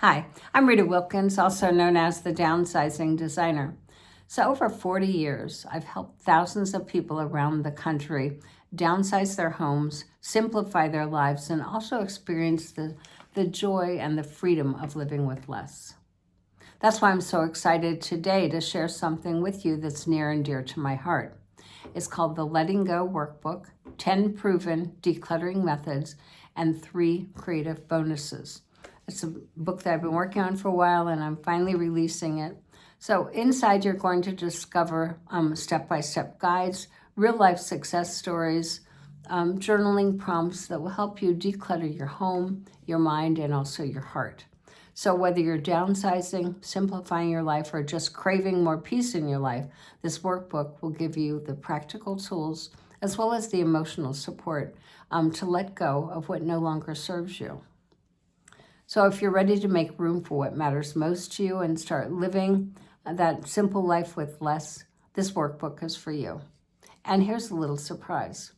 Hi, I'm Rita Wilkins, also known as the Downsizing Designer. So over 40 years, I've helped thousands of people around the country downsize their homes, simplify their lives, and also experience the joy and the freedom of living with less. That's why I'm so excited today to share something with you that's near and dear to my heart. It's called the Letting Go Workbook, 10 Proven Decluttering Methods, and 3 Creative Bonuses. It's a book that I've been working on for a while, and I'm finally releasing it. So inside, you're going to discover step-by-step guides, real-life success stories, journaling prompts that will help you declutter your home, your mind, and also your heart. So whether you're downsizing, simplifying your life, or just craving more peace in your life, this workbook will give you the practical tools as well as the emotional support to let go of what no longer serves you. So if you're ready to make room for what matters most to you and start living that simple life with less, this workbook is for you. And here's a little surprise.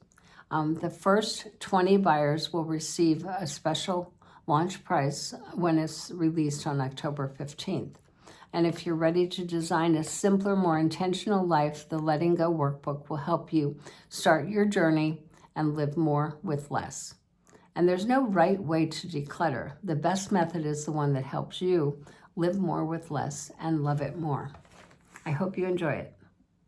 The first 20 buyers will receive a special launch price when it's released on October 15th. And if you're ready to design a simpler, more intentional life, the Letting Go Workbook will help you start your journey and live more with less. And there's no right way to declutter. The best method is the one that helps you live more with less and love it more. I hope you enjoy it.